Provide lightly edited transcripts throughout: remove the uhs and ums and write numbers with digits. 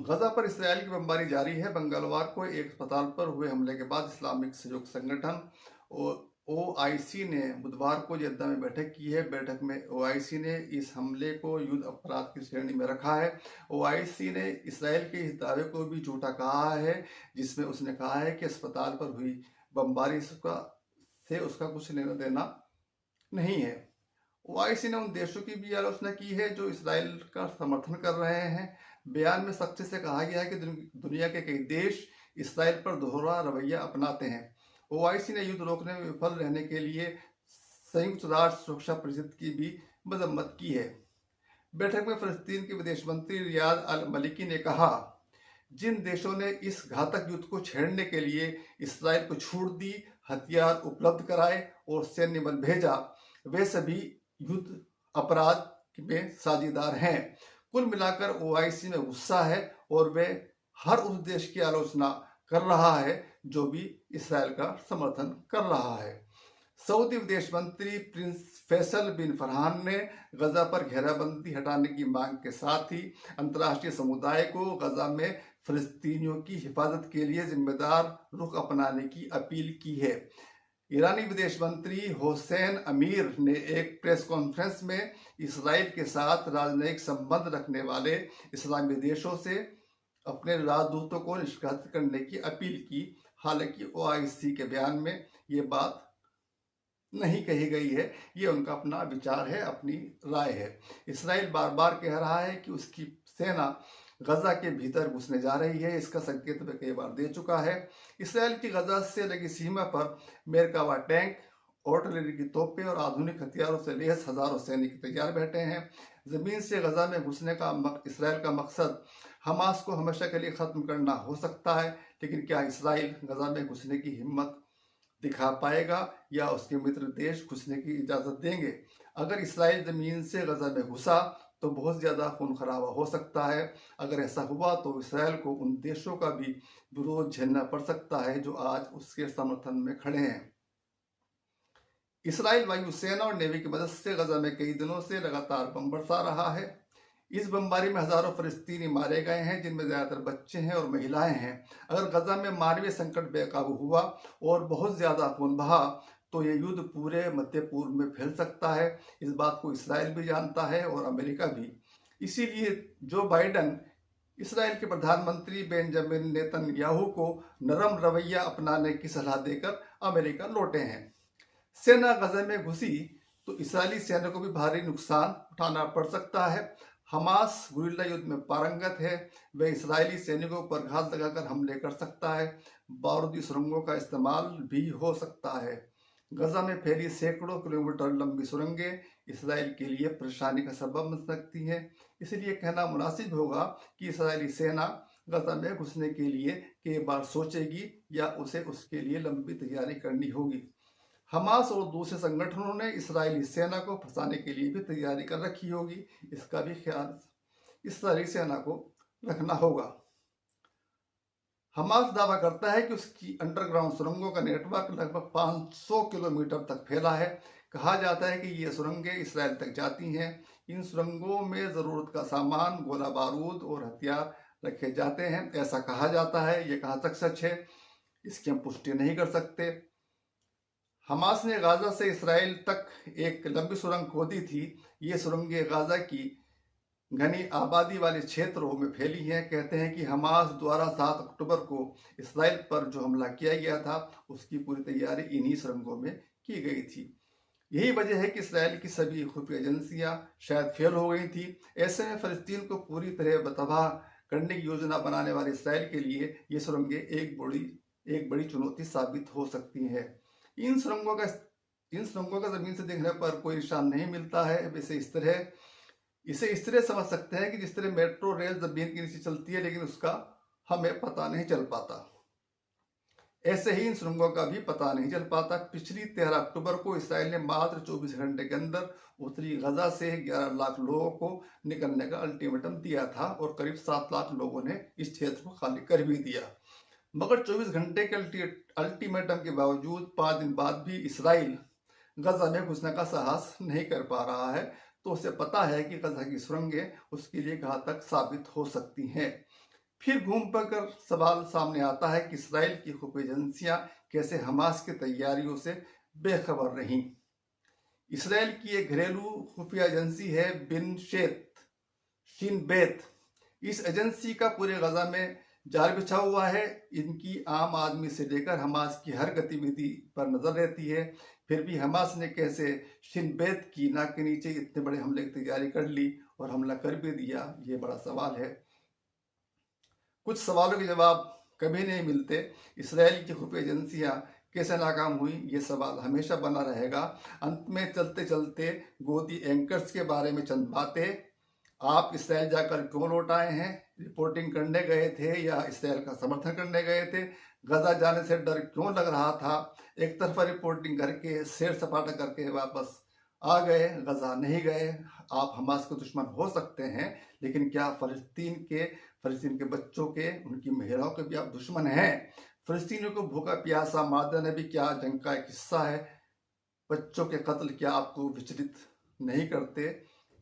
गजा पर इसराइल की बमबारी जारी है। मंगलवार को एक अस्पताल पर हुए हमले के बाद इस्लामिक सहयोग संगठन ओआईसी ने बुधवार को जेद्दा में बैठक की है। बैठक में ओआईसी ने इस हमले को युद्ध अपराध की श्रेणी में रखा है। ओआईसी ने इसराइल के इस दावे को भी झूठा कहा है, जिसमें उसने कहा है कि अस्पताल पर हुई बमबारी से उसका कुछ लेना देना नहीं है। ओआईसी ने उन देशों की भी आलोचना की है जो इसराइल का समर्थन कर रहे हैं। बयान में सख्ती से कहा गया है कि दुनिया के कई देश इसराइल पर दोहरा रवैया अपनाते हैं। ओआईसी ने युद्ध रोकने में विफल रहने के लिए संयुक्त राष्ट्र सुरक्षा परिषद की भी मजम्मत की है। बैठक में फलस्तीन के विदेश मंत्री रियाद अल मलिकी ने कहा, जिन देशों ने इस घातक युद्ध को छेड़ने के लिए इसराइल को छूट दी, हथियार उपलब्ध कराए और सैन्य बल भेजा, वे सभी युद्ध अपराध में साझेदार हैं। कुल मिलाकर ओआईसी में गुस्सा है और वे हर उस देश की आलोचना कर रहा है जो भी इसराइल का समर्थन कर रहा है। सऊदी विदेश मंत्री प्रिंस फैसल बिन फरहान ने गजा पर घेराबंदी हटाने की मांग के साथ ही अंतर्राष्ट्रीय समुदाय को गजा में फिलिस्तीनियों की हिफाजत के लिए जिम्मेदार रुख अपनाने की अपील की है। ईरानी विदेश मंत्री हुसैन अमीर ने एक प्रेस कॉन्फ्रेंस में इसराइल के साथ राजनयिक संबंध रखने वाले इस्लामी देशों से अपने राजदूतों को निष्कासित करने की अपील की। हालांकि ओआईसी के बयान में ये बात नहीं कही गई है, ये उनका अपना विचार है, अपनी राय है। इसराइल बार बार कह रहा है कि उसकी सेना गजा के भीतर घुसने जा रही है। इसका संकेत वह कई बार दे चुका है। इसराइल की गजा से लगी सीमा पर मेरकावा टैंक, आर्टिलरी की तोपें और आधुनिक हथियारों से लैस हजारों सैनिक तैयार बैठे हैं। जमीन से गजा में घुसने का इसराइल का मकसद हमास को हमेशा के लिए खत्म करना हो सकता है, लेकिन क्या इसराइल गजा में घुसने की हिम्मत दिखा पाएगा या उसके मित्र देश घुसने की इजाजत देंगे? अगर इसराइल जमीन से गजा में घुसा तो बहुत ज्यादा खून खराबा हो सकता है। अगर ऐसा हुआ तो इसराइल को उन देशों का भी विरोध झेलना पड़ सकता है जो आज उसके समर्थन में खड़े हैं। इसराइल वायुसेना और नेवी की मदद से गजा में कई दिनों से लगातार बम बरसा रहा है। इस बमबारी में हजारों फलस्तीनी मारे गए हैं, जिनमें ज्यादातर बच्चे हैं और महिलाएं हैं। अगर गजा में मानवीय संकट बेकाबू हुआ और बहुत ज्यादा खून बहा तो ये युद्ध पूरे मध्य पूर्व में फैल सकता है। इस बात को इसराइल भी जानता है और अमेरिका भी। इसीलिए जो बाइडन इसराइल के प्रधानमंत्री बेंजामिन नेतन्याहू को नरम रवैया अपनाने की सलाह देकर अमेरिका लौटे हैं। सेना गजा में घुसी तो इसराइली सेना को भी भारी नुकसान उठाना पड़ सकता है। हमास गुरिल्ला युद्ध में पारंगत है। वह इसराइली सैनिकों पर घात लगाकर हमले कर सकता है। बारूदी सुरंगों का इस्तेमाल भी हो सकता है। गजा में फैली सैकड़ों किलोमीटर लंबी सुरंगें इसराइल के लिए परेशानी का सबब बन सकती हैं। इसलिए कहना मुनासिब होगा कि इसराइली सेना गजा में घुसने के लिए कई बार सोचेगी या उसे उसके लिए लंबी तैयारी करनी होगी। हमास और दूसरे संगठनों ने इसराइली सेना को फंसाने के लिए भी तैयारी कर रखी होगी। इसका भी ख्याल इसराइली सेना को रखना होगा। हमास दावा करता है कि उसकी अंडरग्राउंड सुरंगों का नेटवर्क लगभग 500 किलोमीटर तक फैला है। कहा जाता है कि ये सुरंगें इसराइल तक जाती हैं। इन सुरंगों में जरूरत का सामान, गोला बारूद और हथियार रखे जाते हैं, ऐसा कहा जाता है। ये कहाँ तक सच है, इसकी हम पुष्टि नहीं कर सकते। हमास ने गाजा से इसराइल तक एक लंबी सुरंग खोदी थी। ये सुरंगें गाजा की घनी आबादी वाले क्षेत्रों में फैली हैं। कहते हैं कि हमास द्वारा 7 अक्टूबर को इसराइल पर जो हमला किया गया था उसकी पूरी तैयारी इन्हीं सुरंगों में की गई थी। यही वजह है कि इसराइल की सभी खुफिया एजेंसियां शायद फेल हो गई थी। ऐसे में फलस्तीन को पूरी तरह तबाह करने की योजना बनाने वाले इसराइल के लिए ये सुरंगें एक बड़ी चुनौती साबित हो सकती है। इन सुरंगों का जमीन से देखने पर कोई निशान नहीं मिलता है। इसे इस तरह समझ सकते हैं कि जिस तरह मेट्रो रेल जमीन के नीचे चलती है लेकिन उसका हमें पता नहीं चल पाता, ऐसे ही इन सुरंगों का भी पता नहीं चल पाता। पिछली 13 अक्टूबर को इसराइल ने मात्र 24 घंटे के अंदर उत्तरी गजा से 11 लाख लोगों को निकलने का अल्टीमेटम दिया था और करीब 7 लाख लोगों ने इस क्षेत्र को खाली कर भी दिया। मगर 24 घंटे के अल्टीमेटम के बावजूद 5 दिन बाद भी इसराइल गजा में घुसने का साहस नहीं कर पा रहा है। तो उसे पता है कि गजा की सुरंगें उसके लिए घातक साबित हो सकती हैं। फिर घूम कर सवाल सामने आता है कि इसराइल की खुफिया एजेंसियां कैसे हमास की तैयारियों से बेखबर रहीं। इसराइल की एक घरेलू खुफिया एजेंसी है शिन बेत। इस एजेंसी का पूरे गजा में जाल बिछा हुआ है। इनकी आम आदमी से लेकर हमास की हर गतिविधि पर नजर रहती है। फिर भी हमास ने कैसे शिन बेत की नाक के नीचे इतने बड़े हमले की तैयारी कर ली और हमला कर भी दिया, ये बड़ा सवाल है। कुछ सवालों के जवाब कभी नहीं मिलते। इसराइल की खुफिया एजेंसियां कैसे नाकाम हुई, ये सवाल हमेशा बना रहेगा। अंत में चलते चलते गोदी एंकर्स के बारे में चंद बातें। आप इसराइल जाकर क्यों लौट आए हैं? रिपोर्टिंग करने गए थे या इसराइल का समर्थन करने गए थे? गजा जाने से डर क्यों लग रहा था? एक तरफा रिपोर्टिंग करके सैर सपाटा करके वापस आ गए, गजा नहीं गए। आप हमास के दुश्मन हो सकते हैं, लेकिन क्या फलस्तीन के बच्चों के, उनकी महिलाओं के भी आप दुश्मन हैं? फलस्तीनियों को भूखा प्यासा मार देना भी क्या जंग का एक हिस्सा है? बच्चों के कत्ल क्या आपको विचलित नहीं करते?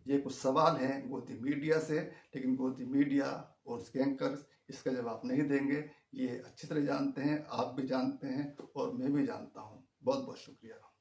ये कुछ सवाल हैं गोदी मीडिया से, लेकिन गोदी मीडिया और उसके एंकर्स इसका जवाब नहीं देंगे। ये अच्छी तरह जानते हैं, आप भी जानते हैं और मैं भी जानता हूँ। बहुत बहुत शुक्रिया।